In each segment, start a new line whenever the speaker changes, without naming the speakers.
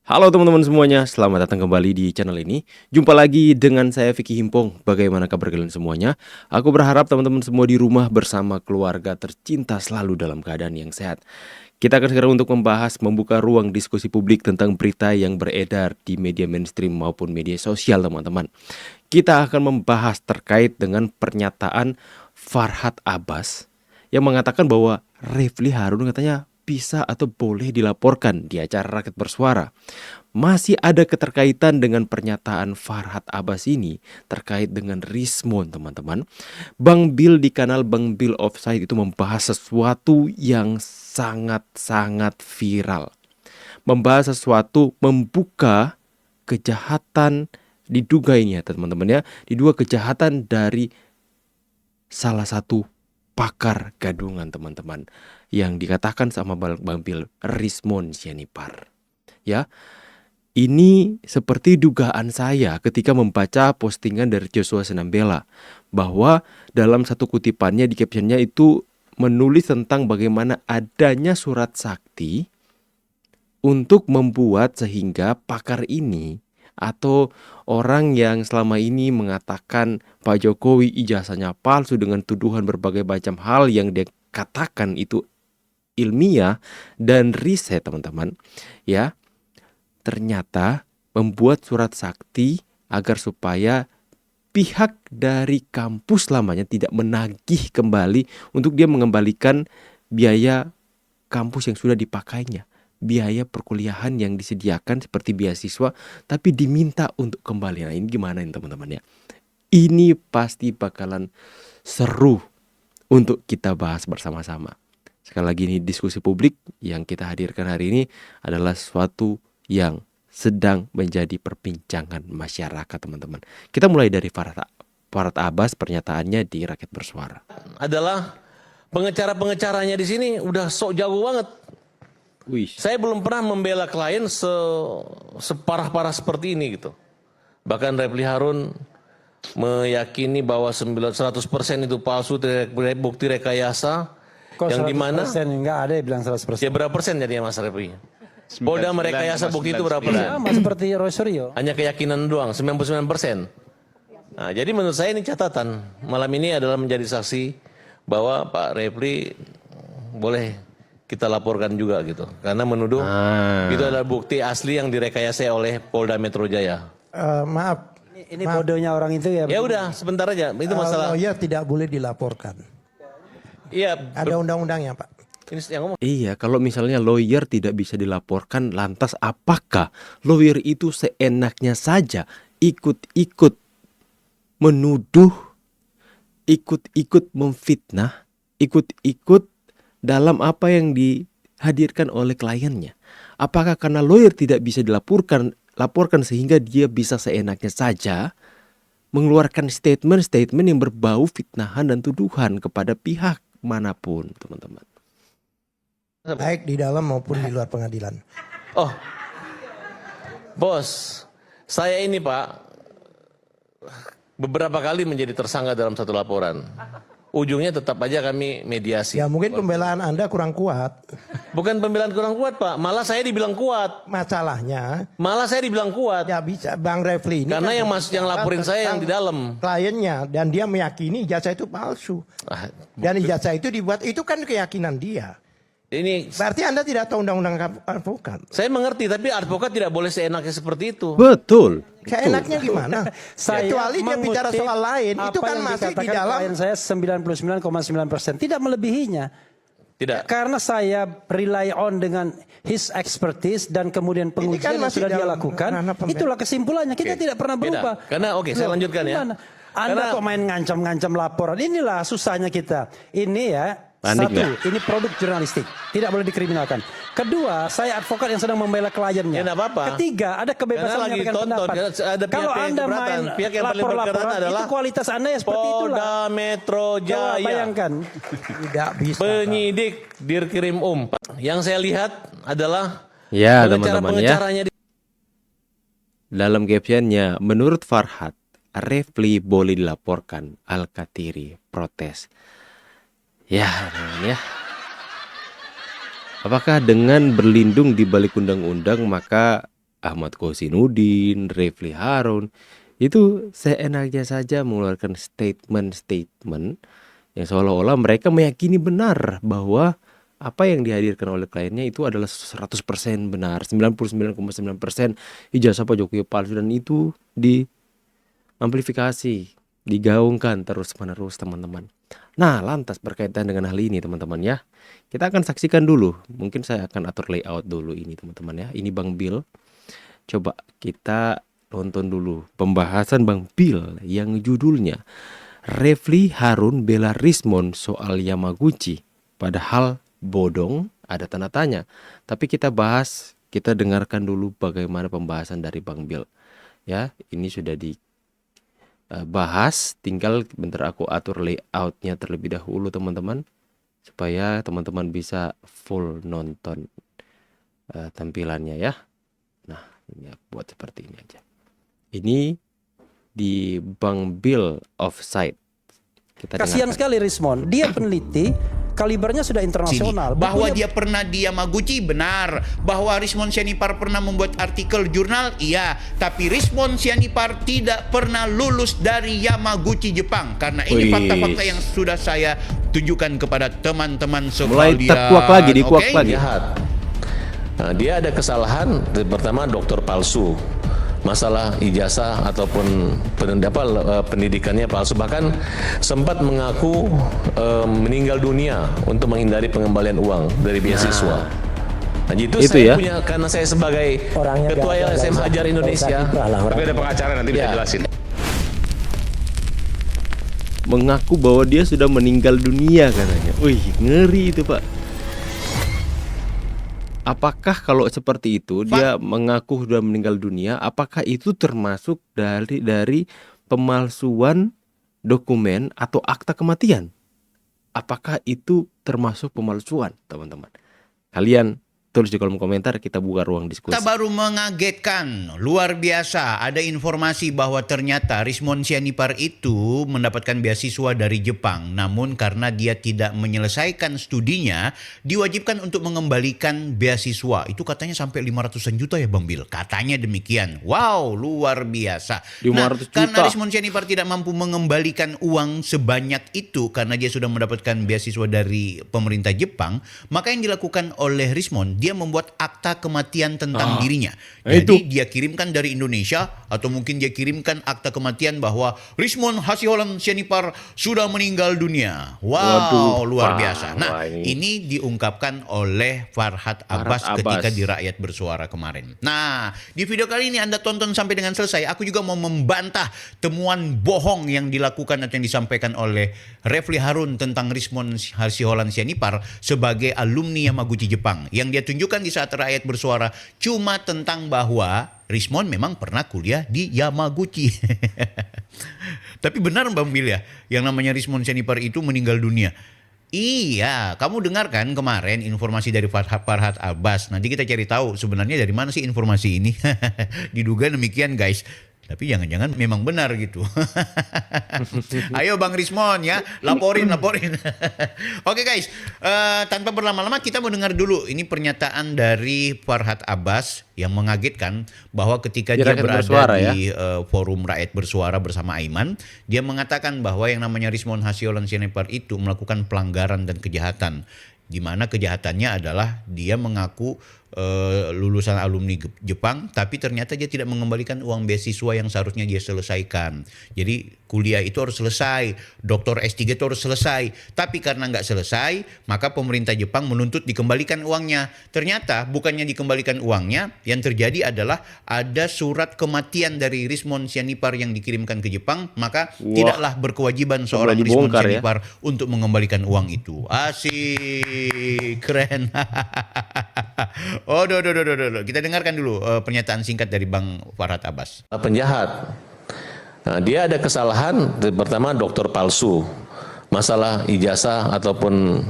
Halo teman-teman semuanya, selamat datang kembali di channel ini. Jumpa lagi dengan saya Vicky Himpong. Bagaimana kabar kalian semuanya? Aku berharap teman-teman semua di rumah bersama keluarga tercinta selalu dalam keadaan yang sehat. Kita akan segera untuk membuka ruang diskusi publik tentang berita yang beredar di media mainstream maupun media sosial, teman-teman. Kita akan membahas terkait dengan pernyataan Farhad Abbas yang mengatakan bahwa Refly Harun katanya bisa atau boleh dilaporkan di acara Rakyat Bersuara. Masih ada keterkaitan dengan pernyataan Farhad Abbas ini terkait dengan Rismon, teman-teman. Bang Bill di kanal Bang Bill Offside itu membahas sesuatu yang sangat-sangat viral. Membahas sesuatu, membuka kejahatan diduga ini ya teman-teman ya. Diduga kejahatan dari salah satu pakar gadungan, teman-teman, yang dikatakan sama Bang Bill, Rismon Sianipar. Ya, ini seperti dugaan saya ketika membaca postingan dari Joshua Senambela, bahwa dalam satu kutipannya di captionnya itu menulis tentang bagaimana adanya surat sakti untuk membuat sehingga pakar ini atau orang yang selama ini mengatakan Pak Jokowi ijazahnya palsu dengan tuduhan berbagai macam hal yang dia katakan itu ilmiah dan riset, teman-teman, ya, ternyata membuat surat sakti agar supaya pihak dari kampus lamanya tidak menagih kembali untuk dia mengembalikan biaya kampus yang sudah dipakainya, biaya perkuliahan yang disediakan seperti beasiswa, tapi diminta untuk kembali. Nah, ini gimana ini teman-teman ya? Ini pasti bakalan seru untuk kita bahas bersama-sama. Sekali lagi, ini diskusi publik yang kita hadirkan hari ini adalah sesuatu yang sedang menjadi perbincangan masyarakat, teman-teman. Kita mulai dari Farhad Abbas, pernyataannya di Rakyat Bersuara.
Adalah pengecara-pengecaranya di sini udah sok jago banget.
Wih.
Saya belum pernah membela klien separah-parah seperti ini gitu. Bahkan Refly Harun meyakini bahwa 100% itu palsu, bukti rekayasa.
Kok
yang dimana?
Enggak ada yang bilang 100%.
Ya berapa persen jadinya Mas Refly? Polda merekayasa bukti itu berapa persen?
Sama seperti Roy Suryo.
Hanya keyakinan doang, 99%. Nah, jadi menurut saya ini catatan. Malam ini adalah menjadi saksi bahwa Pak Refly boleh kita laporkan juga gitu, karena menuduh itu adalah bukti asli yang direkayasa oleh Polda Metro Jaya.
Maaf, ini bodohnya orang itu ya.
Ya udah, sebentar aja, itu masalah.
Lawyer tidak boleh dilaporkan.
Iya,
Ada undang-undangnya, Pak.
ini yang ngomong.
Iya, kalau misalnya lawyer tidak bisa dilaporkan, lantas apakah lawyer itu seenaknya saja ikut-ikut menuduh, ikut-ikut memfitnah, ikut-ikut dalam apa yang dihadirkan oleh kliennya? Apakah karena lawyer tidak bisa dilaporkan sehingga dia bisa seenaknya saja mengeluarkan statement-statement yang berbau fitnahan dan tuduhan kepada pihak manapun, teman-teman?
Baik di dalam maupun di luar pengadilan.
Oh, bos, saya ini Pak beberapa kali menjadi tersangka dalam satu laporan. Ujungnya tetap aja kami mediasi.
Ya mungkin pembelaan Anda kurang kuat.
Bukan pembelaan kurang kuat Pak, malah saya dibilang kuat.
Masalahnya,
Malah saya dibilang kuat.
ya bisa Bang Refly ini.
Karena
kan
yang laporin saya yang di dalam.
kliennya, dan dia meyakini ijazah itu palsu.
Ah,
Dan ijazah itu dibuat, itu kan keyakinan dia.
ini
Berarti Anda tidak tahu undang-undang advokat.
saya mengerti, tapi advokat tidak boleh seenaknya seperti itu.
Betul.
Seenaknya gimana? Kecuali dia bicara
mengutip
soal lain, itu
apa
kan
yang
masih di
dikatakan
dalam.
klien saya 99,9%, tidak melebihinya.
Tidak.
Karena saya rely on dengan his expertise dan kemudian pengujian yang
masih
sudah dia
dalam
lakukan,
ranah pembela.
itulah kesimpulannya. Kita tidak pernah berubah.
Tidak. Karena saya
Loh,
lanjutkan ya.
gimana? Anda
Karena-
kok main ngancam-ngancam laporan. Inilah susahnya kita. Ini ya.
Panik
Satu,
nggak?
ini produk jurnalistik, tidak boleh dikriminalkan. Kedua, saya advokat yang sedang membela kliennya.
Ya, nggak apa-apa.
Ketiga, ada
Karena
kebebasan
lagi
menyampaikan
tonton,
pendapat.
karena ada pihak
Kalau
yang
Anda
keberatan.
main
Pihak yang paling berkeberatan
lapor-laporan,
adalah
itu kualitas Anda ya seperti itulah.
Polda Metro
Coba
Jaya.
bayangkan.
Tidak bisa.
Penyidik Dirkrim Yang saya lihat adalah
Ya, teman-teman ya.
pengecaranya
Dalam captionnya, menurut Farhad, Refly boleh dilaporkan, Al-Katiri protes. Ya, teman-teman ya. Apakah dengan berlindung di balik undang-undang maka Ahmad Kosinudin, Refli Harun itu seenaknya saja mengeluarkan statement-statement yang seolah-olah mereka meyakini benar bahwa apa yang dihadirkan oleh kliennya itu adalah 100% benar, 99,9% ijazah Pak Jokowi palsu, dan itu diamplifikasi, digaungkan terus-menerus teman-teman. Nah, lantas berkaitan dengan hal ini teman-teman ya, kita akan saksikan dulu. Mungkin saya akan atur layout dulu ini teman-teman ya. Ini Bang Bill. Coba kita nonton dulu pembahasan Bang Bill yang judulnya Refli Harun bela Rismon soal Yamaguchi. Padahal bodong, ada tanda tanya. Tapi kita bahas, kita dengarkan dulu bagaimana pembahasan dari Bang Bill. Ya, ini sudah dibahas. Tinggal bentar aku atur layoutnya terlebih dahulu teman-teman, supaya teman-teman bisa full nonton tampilannya ya. Nah, ini aku buat seperti ini aja. Ini di Bang Bill offside. Kita
Kasihan
dengarkan.
sekali Rismon. Dia peneliti, kalibernya sudah internasional.
Bahwa
Bukunya
dia pernah di Yamaguchi, benar. Bahwa Rismon Sianipar pernah membuat artikel jurnal, iya. Tapi Rismon Sianipar tidak pernah lulus dari Yamaguchi, Jepang. Karena ini
Wih.
fakta-fakta yang sudah saya tunjukkan kepada teman-teman
Mulai
sekalian.
terkuak lagi, dikuak
Oke?
lagi.
Jahat. Nah, dia ada kesalahan. Pertama, dokter palsu. Masalah ijazah ataupun pendidikannya palsu, bahkan sempat mengaku meninggal dunia untuk menghindari pengembalian uang dari beasiswa. Nah, itu
ya?
saya punya, karena saya sebagai
Orangnya
ketua
nggak
LSM
usah-
Hajar
nggak usah
Indonesia,
gibah lah,
Tapi ada pengacara nanti bisa
Ya.
jelasin.
Mengaku bahwa dia sudah meninggal dunia katanya. Wih, ngeri itu Pak. Apakah kalau seperti itu dia mengaku sudah meninggal dunia, apakah itu termasuk dari pemalsuan dokumen atau akta kematian? Apakah itu termasuk pemalsuan, teman-teman? Kalian tulis di kolom komentar, kita buka ruang diskusi.
Kita baru mengagetkan, luar biasa. Ada informasi bahwa ternyata Rismon Sianipar itu mendapatkan beasiswa dari Jepang. Namun karena dia tidak menyelesaikan studinya, diwajibkan untuk mengembalikan beasiswa. Itu katanya sampai 500-an juta ya Bang Bil. Katanya demikian. Wow, luar biasa.
500
Karena
juta.
Rismon Sianipar tidak mampu mengembalikan uang sebanyak itu karena dia sudah mendapatkan beasiswa dari pemerintah Jepang, maka yang dilakukan oleh Rismon, dia membuat akta kematian tentang dirinya. Jadi dia kirimkan dari Indonesia, atau mungkin dia kirimkan akta kematian bahwa Rismon Hasihorlan Sianipar sudah meninggal dunia. Wow,
Waduh,
luar
Pak.
biasa. Nah,
Wah, ini-
ini diungkapkan oleh Farhad Abbas
Abbas.
ketika di Rakyat Bersuara kemarin. Nah, di video kali ini Anda tonton sampai dengan selesai. Aku juga mau membantah temuan bohong yang dilakukan atau yang disampaikan oleh Refli Harun tentang Rismon Hasihorlan Sianipar sebagai alumni Yamaguchi Jepang. Yang dia tunjukkan di saat Rakyat Bersuara cuma tentang bahwa Rismon memang pernah kuliah di Yamaguchi. Tapi benar Bang Bil ya, yang namanya Rismon Sianipar itu meninggal dunia. Iya, kamu dengarkan kemarin informasi dari Farhad Abbas. Nanti kita cari tahu sebenarnya dari mana sih informasi ini. Diduga demikian guys. Tapi jangan-jangan memang benar gitu. Ayo Bang Rismon ya, laporin. Oke guys, tanpa berlama-lama kita mau dengar dulu ini pernyataan dari Farhad Abbas yang mengagetkan bahwa ketika
Di
dia
Rakyat
berada
Bersuara, ya?
di forum Rakyat Bersuara bersama Aiman, dia mengatakan bahwa yang namanya Rismon Hasihorlan Sianipar itu melakukan pelanggaran dan kejahatan. Di mana kejahatannya adalah dia mengaku lulusan alumni Jepang, tapi ternyata dia tidak mengembalikan uang beasiswa yang seharusnya dia selesaikan. Jadi kuliah itu harus selesai, doktor S3 itu harus selesai. Tapi karena nggak selesai, maka pemerintah Jepang menuntut dikembalikan uangnya. Ternyata bukannya dikembalikan uangnya, yang terjadi adalah ada surat kematian dari Rismon Sianipar yang dikirimkan ke Jepang, maka
Wah.
tidaklah berkewajiban seorang
Mulai
Rismon
dibongkar ya.
Sianipar untuk mengembalikan uang itu. Asik, keren. Duh. Kita dengarkan dulu pernyataan singkat dari Bang Farhad Abbas.
penjahat. Nah, dia ada kesalahan. Pertama, dokter palsu. Masalah ijazah ataupun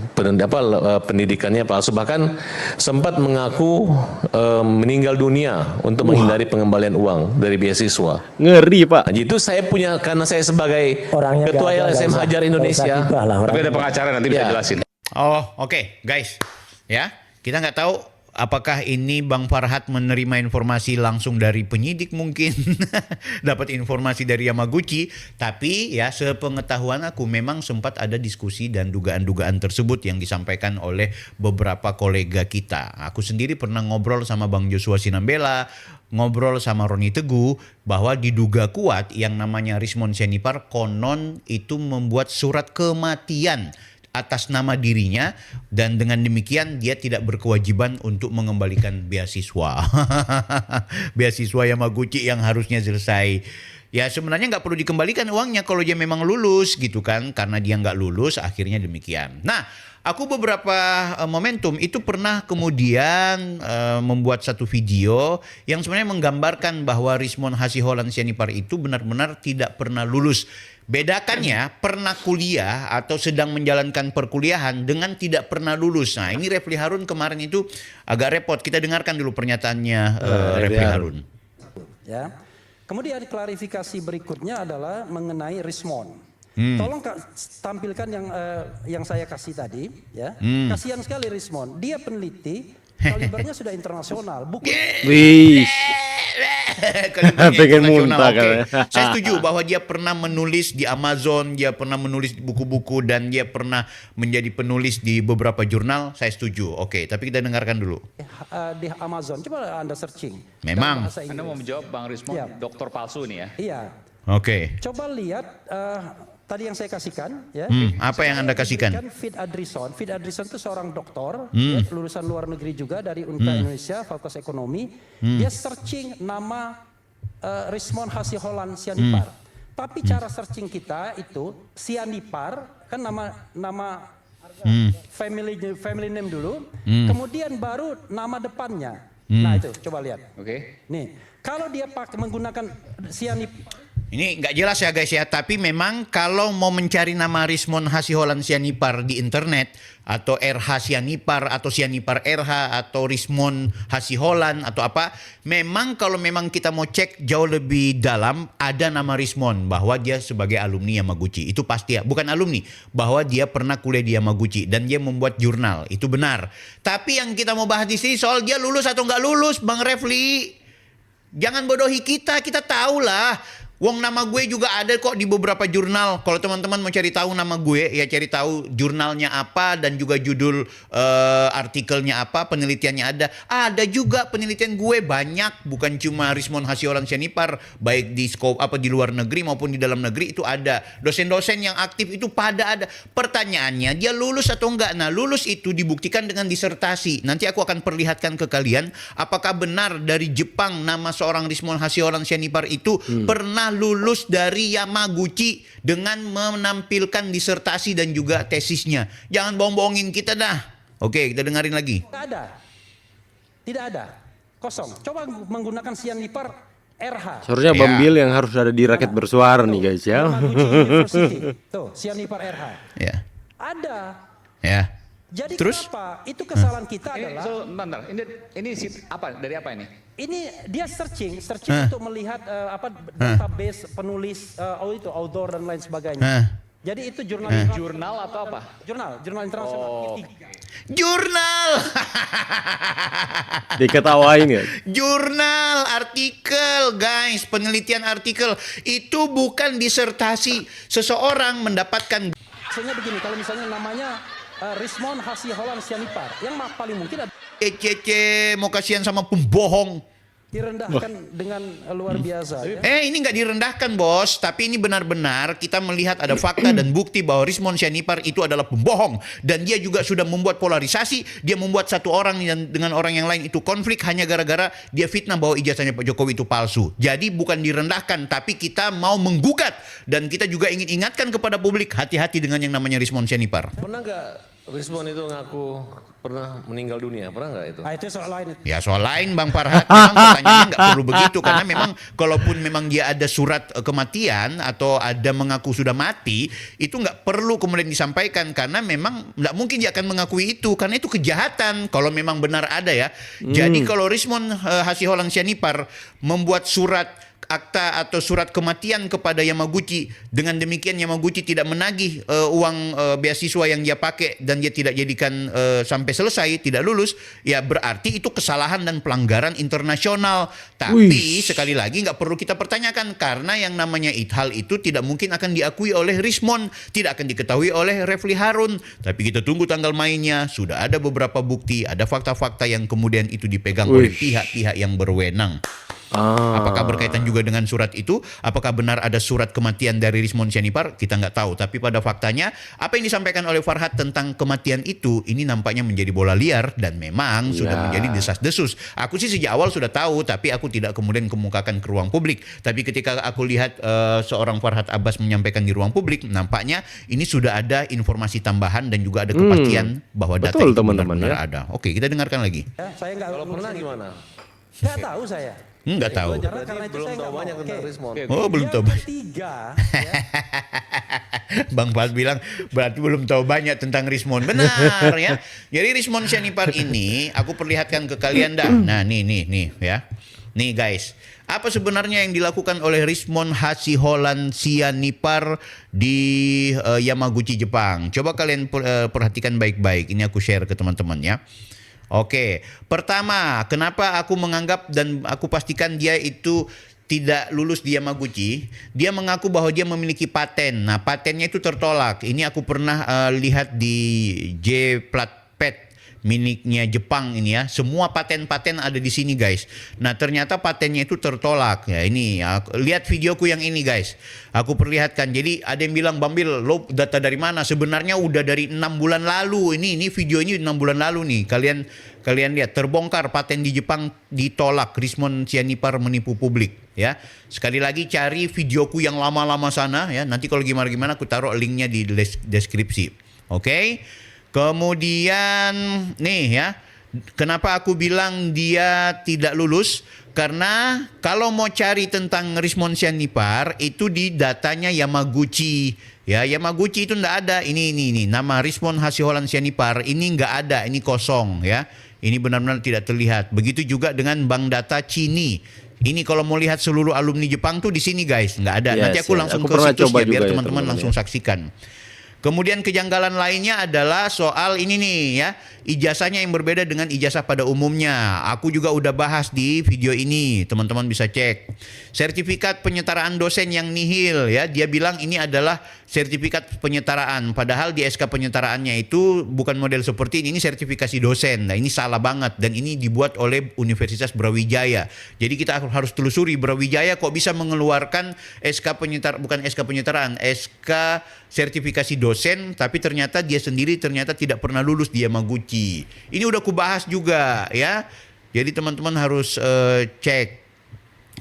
pendidikannya palsu, bahkan sempat mengaku meninggal dunia untuk menghindari pengembalian uang dari beasiswa.
Ngeri Pak.
Nah, itu saya punya, karena saya sebagai
Orangnya
ketua
nggak
LSM
usah-
Hajar
nggak usah
Indonesia.
gibah lah,
Tapi ada pengacara nanti bisa
Ya.
jelasin.
Oh, oke, guys. Ya, kita nggak tahu apakah ini Bang Farhat menerima informasi langsung dari penyidik mungkin, dapat informasi dari Yamaguchi, tapi ya sepengetahuan aku memang sempat ada diskusi dan dugaan-dugaan tersebut yang disampaikan oleh beberapa kolega kita. Aku sendiri pernah ngobrol sama Bang Joshua Sinambela, ngobrol sama Roni Teguh, bahwa diduga kuat yang namanya Rismond Sianipar konon itu membuat surat kematian atas nama dirinya, dan dengan demikian dia tidak berkewajiban untuk mengembalikan beasiswa. Beasiswa Yamaguchi yang harusnya selesai. Ya sebenarnya nggak perlu dikembalikan uangnya kalau dia memang lulus gitu kan, karena dia nggak lulus akhirnya demikian. Nah, aku beberapa momentum itu pernah kemudian membuat satu video yang sebenarnya menggambarkan bahwa Rismond Hasyholan Sianipar itu benar-benar tidak pernah lulus. Bedakannya pernah kuliah atau sedang menjalankan perkuliahan dengan tidak pernah lulus. Nah ini Refli Harun kemarin itu agak repot. Kita dengarkan dulu pernyataannya Refli Harun.
Ya. Kemudian klarifikasi berikutnya adalah mengenai Rismond. Tolong tampilkan yang saya kasih tadi, ya. Kasihan sekali Rismond. Dia peneliti, kalibernya sudah internasional. Bukan.
Wih.
Kalibernya
Pengen
internasional.
muntah
Oke.
katanya.
Saya setuju bahwa dia pernah menulis di Amazon, dia pernah menulis buku-buku, dan dia pernah menjadi penulis di beberapa jurnal. Saya setuju. Oke, tapi kita dengarkan dulu.
Di Amazon, coba Anda searching.
Memang.
Anda mau menjawab Bang Rismond,
Iya.
dokter palsu nih ya?
Iya.
Oke.
Coba lihat tadi yang saya kasihkan, ya.
Apa yang Anda kasihkan?
Fit Adrison. Fit Adrison itu seorang doktor, ya, lulusan luar negeri juga dari Universitas Indonesia, Fakultas Ekonomi. Dia searching nama Rismond Hasyholan Sianipar. Tapi cara searching kita itu Sianipar kan nama family name dulu, kemudian baru nama depannya. Nah itu coba lihat.
Oke.
Nih, kalau dia menggunakan Sianipar.
Ini nggak jelas ya guys ya, tapi memang kalau mau mencari nama Rismond Hasyholan Sianipar di internet, atau RH Sianipar, atau Sianipar RH, atau Rismond Hasyholan, atau apa, memang kalau memang kita mau cek jauh lebih dalam, ada nama Rismond, bahwa dia sebagai alumni Yamaguchi. Itu pasti ya, bukan alumni, bahwa dia pernah kuliah di Yamaguchi, dan dia membuat jurnal, itu benar. Tapi yang kita mau bahas di sini soal dia lulus atau nggak lulus, Bang Refli. Jangan bodohi kita tahu lah. Wong nama gue juga ada kok di beberapa jurnal. Kalau teman-teman mau cari tahu nama gue, ya cari tahu jurnalnya apa dan juga judul artikelnya apa, penelitiannya ada. Ada juga penelitian gue banyak, bukan cuma Rismond Hasyholan Sianipar, baik di scope apa di luar negeri maupun di dalam negeri itu ada. Dosen-dosen yang aktif itu pada ada. Pertanyaannya dia lulus atau enggak? Nah, lulus itu dibuktikan dengan disertasi. Nanti aku akan perlihatkan ke kalian apakah benar dari Jepang nama seorang Rismond Hasyholan Sianipar itu pernah lulus dari Yamaguchi dengan menampilkan disertasi dan juga tesisnya. Jangan bohong-bohongin kita dah. Oke, kita dengerin lagi.
Tidak ada. Kosong. Coba menggunakan Sianipar RH.
Seharusnya
Ya.
Bang Bill yang harus ada di raket bersuara nih guys ya.
Yamaguchi University. Tuh, Sianipar RH.
Ya.
Ada.
Ya.
Jadi
Terus?
kenapa? Itu kesalahan kita
Ini,
adalah
bentar. Ini apa? Dari apa ini?
ini dia searching untuk melihat database penulis author dan lain sebagainya. Jadi itu jurnal
Jurnal atau apa?
jurnal internasional.
Jurnal.
Diketawain ya.
Jurnal, artikel, guys, penelitian artikel itu bukan disertasi. Seseorang mendapatkan
Maksudnya begini, kalau misalnya namanya Rismond Hasyholan Sianipar, yang paling mungkin ada
mau kasihan sama pembohong.
direndahkan dengan luar biasa. Ya.
Ini nggak direndahkan bos, tapi ini benar-benar kita melihat ada fakta dan bukti bahwa Rismond Sianipar itu adalah pembohong, dan dia juga sudah membuat polarisasi. Dia membuat satu orang dengan orang yang lain itu konflik hanya gara-gara dia fitnah bahwa ijazahnya Pak Jokowi itu palsu. Jadi bukan direndahkan, tapi kita mau menggugat, dan kita juga ingin ingatkan kepada publik, hati-hati dengan yang namanya Rismond Sianipar.
Pernah nggak Rismond itu ngaku pernah meninggal dunia? Pernah nggak itu?
Nah, itu soal lain.
Ya soal lain Bang Farhat, memang pertanyaannya nggak perlu begitu, karena memang kalaupun memang dia ada surat kematian atau ada mengaku sudah mati, itu nggak perlu kemudian disampaikan, karena memang nggak mungkin dia akan mengakui itu, karena itu kejahatan kalau memang benar ada ya. Jadi kalau Rismond Hasyholan Sianipar membuat surat akta atau surat kematian kepada Yamaguchi. Dengan demikian Yamaguchi tidak menagih uang beasiswa yang dia pakai dan dia tidak jadikan sampai selesai, tidak lulus, ya berarti itu kesalahan dan pelanggaran internasional. Tapi sekali lagi nggak perlu kita pertanyakan karena yang namanya hal itu tidak mungkin akan diakui oleh Rismond, tidak akan diketahui oleh Refli Harun. Tapi kita tunggu tanggal mainnya. Sudah ada beberapa bukti, ada fakta-fakta yang kemudian itu dipegang oleh pihak-pihak yang berwenang. Apakah berkaitan juga dengan surat itu? Apakah benar ada surat kematian dari Rismond Sianipar? Kita nggak tahu. Tapi pada faktanya, apa yang disampaikan oleh Farhad tentang kematian itu, ini nampaknya menjadi bola liar dan memang sudah menjadi desas-desus. Aku sih sejak awal sudah tahu, tapi aku tidak kemudian kemukakan ke ruang publik. Tapi ketika aku lihat seorang Farhad Abbas menyampaikan di ruang publik, nampaknya ini sudah ada informasi tambahan dan juga ada kepastian bahwa data
Betul,
itu
teman-teman,
benar-benar
ya.
ada. Oke, kita dengarkan lagi.
Ya, saya nggak
Kalau pernah gimana?
Nggak tahu saya.
Nggak tahu.
Karena itu
Belum
saya
tahu
nggak
banyak
mau.
tentang
Oke.
Rismond.
Oh, belum tahu.
Yang ketiga, ya,
Bang Fahad bilang berarti belum tahu banyak tentang Rismond. Benar ya. Jadi Rismond Sianipar ini aku perlihatkan ke kalian dah. Nah, nih ya. Nih guys, apa sebenarnya yang dilakukan oleh Rismond Hasiholan Sianipar di Yamaguchi, Jepang? Coba kalian perhatikan baik-baik. Ini aku share ke teman-teman ya. Oke, pertama, kenapa aku menganggap dan aku pastikan dia itu tidak lulus di Yamaguchi? Dia mengaku bahwa dia memiliki paten. Nah, patennya itu tertolak. Ini aku pernah lihat di J-Platpet miliknya Jepang ini ya. Semua paten-paten ada di sini guys. Nah, ternyata patennya itu tertolak. Ya, ini lihat videoku yang ini guys. Aku perlihatkan. Jadi ada yang bilang, Bambil, lo data dari mana? Sebenarnya udah dari 6 bulan lalu. Ini video ini 6 bulan lalu nih. Kalian lihat, terbongkar paten di Jepang ditolak. Rismond Sianipar menipu publik ya. Sekali lagi cari videoku yang lama-lama sana ya. Nanti kalau gimana-gimana aku taruh linknya di deskripsi. Oke. Kemudian nih ya, kenapa aku bilang dia tidak lulus? Karena kalau mau cari tentang Rismond Sianipar itu di datanya Yamaguchi. Ya, Yamaguchi itu enggak ada. Ini nama Rismond Hasiholan Sianipar ini enggak ada, ini kosong ya. Ini benar-benar tidak terlihat. Begitu juga dengan bank data Cini. Ini kalau mau lihat seluruh alumni Jepang tuh di sini guys, nggak ada. Nanti aku langsung
Aku
ke
pernah
situs
coba
ya biar
juga ya,
teman-teman langsung saksikan. Kemudian kejanggalan lainnya adalah soal ini nih ya, ijazahnya yang berbeda dengan ijazah pada umumnya. Aku juga udah bahas di video ini, teman-teman bisa cek. Sertifikat penyetaraan dosen yang nihil ya, dia bilang ini adalah sertifikat penyetaraan. Padahal di SK penyetaraannya itu bukan model seperti ini sertifikasi dosen. Nah, ini salah banget dan ini dibuat oleh Universitas Brawijaya. Jadi kita harus telusuri Brawijaya kok bisa mengeluarkan SK penyetaraan, SK sertifikasi dosen, tapi ternyata dia sendiri tidak pernah lulus di Yamaguchi. Ini udah kubahas juga ya. Jadi teman-teman harus cek.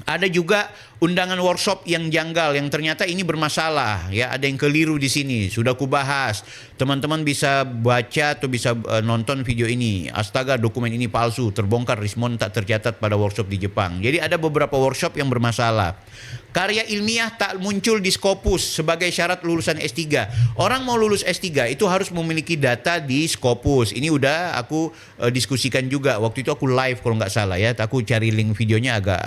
Ada juga undangan workshop yang janggal yang ternyata ini bermasalah ya, ada yang keliru di sini. Sudah kubahas. Teman-teman bisa baca atau bisa nonton video ini. Astaga, dokumen ini palsu, terbongkar Rismond tak tercatat pada workshop di Jepang. Jadi ada beberapa workshop yang bermasalah. Karya ilmiah tak muncul di Scopus sebagai syarat lulusan S3. Orang mau lulus S3 itu harus memiliki data di Scopus. Ini udah aku diskusikan juga. Waktu itu aku live kalau nggak salah ya. Aku cari link videonya agak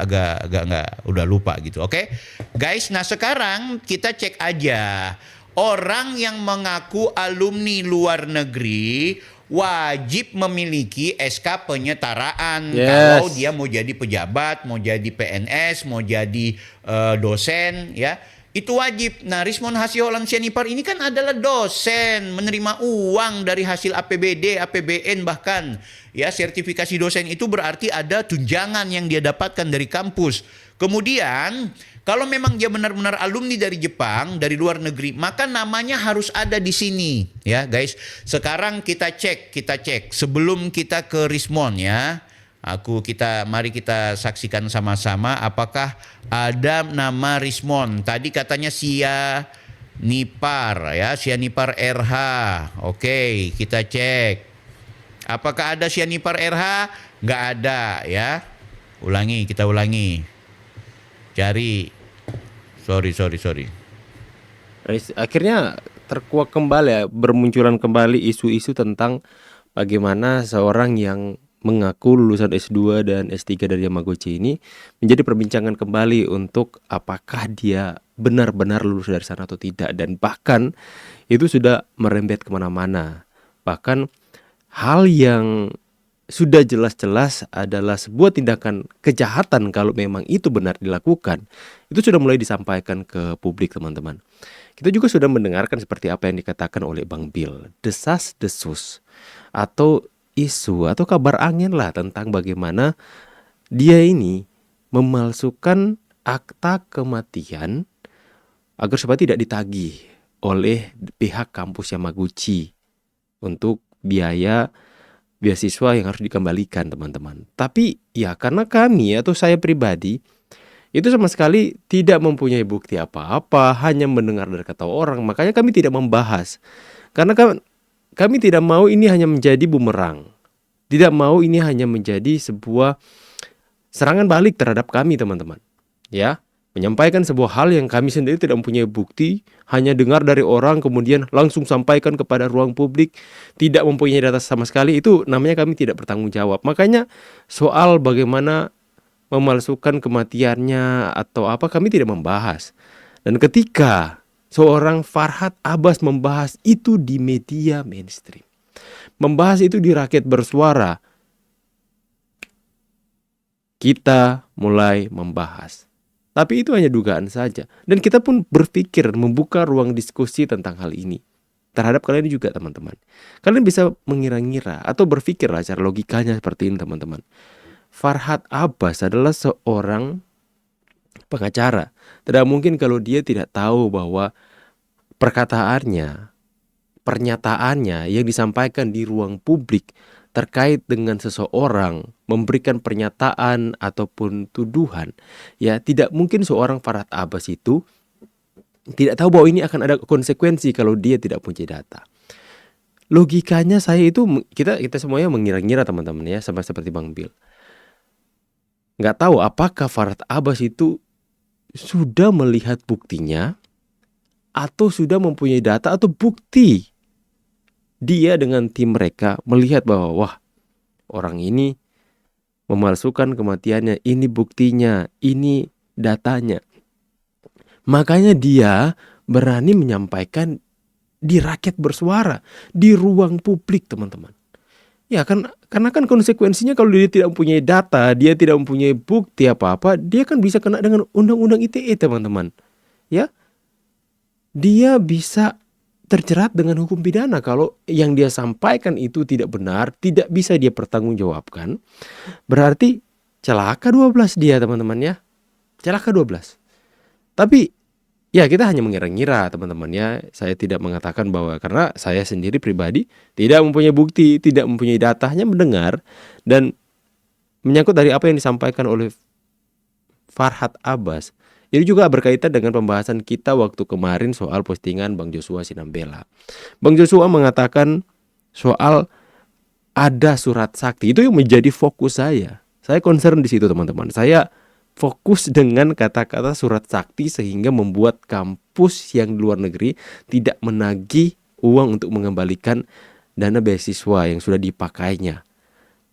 nggak, udah lupa gitu. Oke, guys. Nah sekarang kita cek aja. Orang yang mengaku alumni luar negeri wajib memiliki SK penyetaraan kalau dia mau jadi pejabat, mau jadi PNS, mau jadi dosen ya. Itu wajib. Nah, Rismond Hasiholan Sianipar ini kan adalah dosen, menerima uang dari hasil APBD, APBN bahkan. Ya, sertifikasi dosen itu berarti ada tunjangan yang dia dapatkan dari kampus. Kemudian, kalau memang dia benar-benar alumni dari Jepang, dari luar negeri, maka namanya harus ada di sini, ya, guys. Sekarang kita cek sebelum kita ke Rismond ya. Mari kita saksikan sama-sama apakah ada nama Rismond. Tadi katanya Sianipar ya, Sianipar RH. Oke, kita cek. Apakah ada Sianipar RH? Nggak ada ya. Kita ulangi. Cari. Sorry.
Akhirnya terkuak kembali ya, bermunculan kembali isu-isu tentang bagaimana seorang yang mengaku lulusan S2 dan S3 dari Yamaguchi ini menjadi perbincangan kembali untuk apakah dia benar-benar lulus dari sana atau tidak. Dan bahkan itu sudah merembet kemana-mana. Bahkan hal yang sudah jelas-jelas adalah sebuah tindakan kejahatan kalau memang itu benar dilakukan, itu sudah mulai disampaikan ke publik, teman-teman. Kita juga sudah mendengarkan seperti apa yang dikatakan oleh Bang Bill, desas-desus atau isu atau kabar angin lah tentang bagaimana dia ini memalsukan akta kematian agar supaya tidak ditagih oleh pihak kampus Yamaguchi untuk biaya beasiswa yang harus dikembalikan, teman-teman. Tapi ya karena kami atau saya pribadi itu sama sekali tidak mempunyai bukti apa-apa, hanya mendengar dari kata orang, makanya kami tidak membahas. Karena kami tidak mau ini hanya menjadi bumerang. Tidak mau ini hanya menjadi sebuah serangan balik terhadap kami, teman-teman. Ya, menyampaikan sebuah hal yang kami sendiri tidak mempunyai bukti, hanya dengar dari orang kemudian langsung sampaikan kepada ruang publik, tidak mempunyai data sama sekali, itu namanya kami tidak bertanggung jawab. Makanya soal bagaimana memalsukan kematiannya atau apa kami tidak membahas. Dan ketika seorang Farhad Abbas membahas itu di media mainstream, membahas itu di Rakyat Bersuara, kita mulai membahas. Tapi itu hanya dugaan saja. Dan kita pun berpikir membuka ruang diskusi tentang hal ini terhadap kalian juga, teman-teman. Kalian bisa mengira-ngira atau berpikirlah secara logikanya seperti ini, teman-teman. Farhad Abbas adalah seorang pengacara. Tidak mungkin kalau dia tidak tahu bahwa perkataannya, pernyataannya yang disampaikan di ruang publik terkait dengan seseorang memberikan pernyataan ataupun tuduhan, ya tidak mungkin seorang Farhad Abbas itu tidak tahu bahwa ini akan ada konsekuensi kalau dia tidak punya data. Logikanya saya itu kita semuanya mengira-ngira, teman-teman, ya, sama seperti Bang Bill. Nggak tahu apakah Farhad Abbas itu sudah melihat buktinya atau sudah mempunyai data atau bukti. Dia dengan tim mereka melihat bahwa wah, orang ini memalsukan kematiannya, ini buktinya, ini datanya. Makanya dia berani menyampaikan di Rakyat Bersuara, di ruang publik, teman-teman. Ya kan, karena kan konsekuensinya kalau dia tidak mempunyai data, dia tidak mempunyai bukti apa-apa, dia kan bisa kena dengan undang-undang ITE, teman-teman. Ya, dia bisa terjerat dengan hukum pidana kalau yang dia sampaikan itu tidak benar, tidak bisa dia pertanggungjawabkan. Berarti celaka 12 dia, teman-teman, ya. Celaka 12. Tapi ya kita hanya mengira-ngira, teman-teman, ya. Saya tidak mengatakan bahwa karena saya sendiri pribadi tidak mempunyai bukti, tidak mempunyai data, hanya mendengar dan menyangkut dari apa yang disampaikan oleh Farhad Abbas. Ini juga berkaitan dengan pembahasan kita waktu kemarin soal postingan Bang Joshua Sinambela. Bang Joshua mengatakan soal ada surat sakti. Itu yang menjadi fokus saya. Saya concern di situ, teman-teman. Saya fokus dengan kata-kata surat sakti sehingga membuat kampus yang di luar negeri tidak menagih uang untuk mengembalikan dana beasiswa yang sudah dipakainya.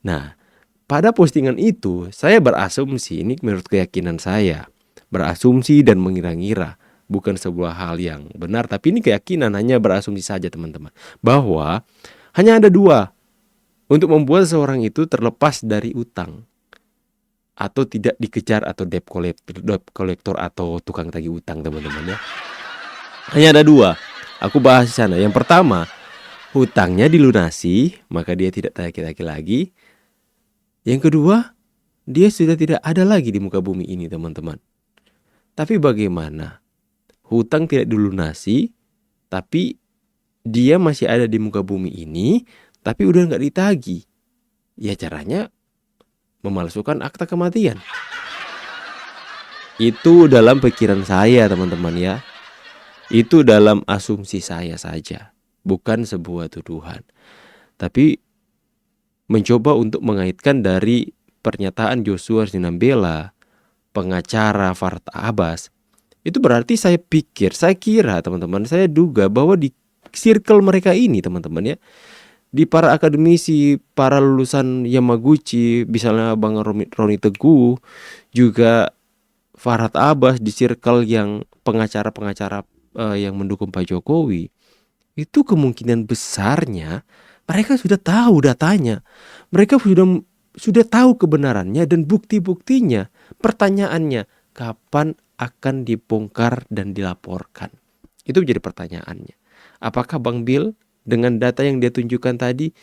Nah, pada postingan itu saya berasumsi, ini menurut keyakinan saya, berasumsi dan mengira-ngira, bukan sebuah hal yang benar, tapi ini keyakinan, hanya berasumsi saja, teman-teman, bahwa hanya ada dua untuk membuat seorang itu terlepas dari utang atau tidak dikejar atau debt collector atau tukang tagih utang, teman-teman, ya. Hanya ada dua. Aku bahas di sana. Yang pertama, hutangnya dilunasi, maka dia tidak tagih-tagih lagi. Yang kedua, dia sudah tidak ada lagi di muka bumi ini, teman-teman. Tapi bagaimana? Hutang tidak dilunasi, tapi dia masih ada di muka bumi ini, tapi udah nggak ditagih. Ya caranya memalsukan akta kematian. Itu dalam pikiran saya, teman-teman, ya. Itu dalam asumsi saya saja, bukan sebuah tuduhan. Tapi mencoba untuk mengaitkan dari pernyataan Joshua Sinambela, pengacara Farhad Abbas, itu berarti saya kira, teman-teman, saya duga bahwa di circle mereka ini, teman-teman, ya, di para akademisi, para lulusan Yamaguchi, misalnya Bang Roni Teguh, juga Farhad Abbas di circle yang pengacara-pengacara yang mendukung Pak Jokowi, itu kemungkinan besarnya mereka sudah tahu datanya. Mereka sudah tahu kebenarannya dan bukti-buktinya. Pertanyaannya, kapan akan dibongkar dan dilaporkan? Itu menjadi pertanyaannya. Apakah Bang Bill dengan data yang dia tunjukkan tadi,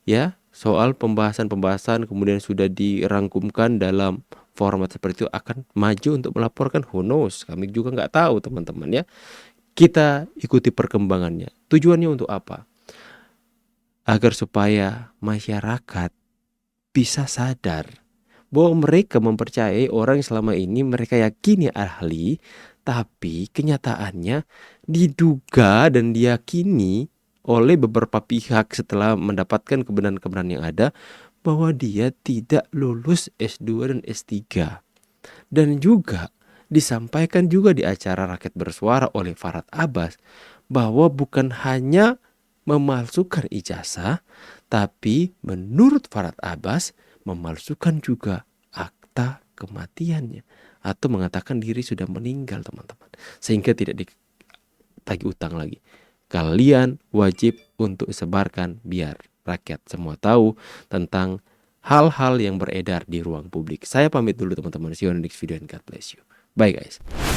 ya, soal pembahasan-pembahasan kemudian sudah dirangkumkan dalam format seperti itu akan maju untuk melaporkan? Who knows? Kami juga nggak tahu, teman-teman, ya. Kita ikuti perkembangannya. Tujuannya untuk apa? Agar supaya masyarakat bisa sadar bahwa mereka mempercayai orang yang selama ini mereka yakini ahli, tapi kenyataannya diduga dan diyakini oleh beberapa pihak setelah mendapatkan kebenaran-kebenaran yang ada bahwa dia tidak lulus S2 dan S3. Dan juga disampaikan juga di acara Rakyat Bersuara oleh Farhad Abbas bahwa bukan hanya memalsukan ijazah, tapi menurut Farhad Abbas memalsukan juga akta kematiannya atau mengatakan diri sudah meninggal, teman-teman, sehingga tidak ditagih utang lagi. Kalian wajib untuk sebarkan biar rakyat semua tahu tentang hal-hal yang beredar di ruang publik. Saya pamit dulu, teman-teman. See you on the next video and God bless you. Bye guys.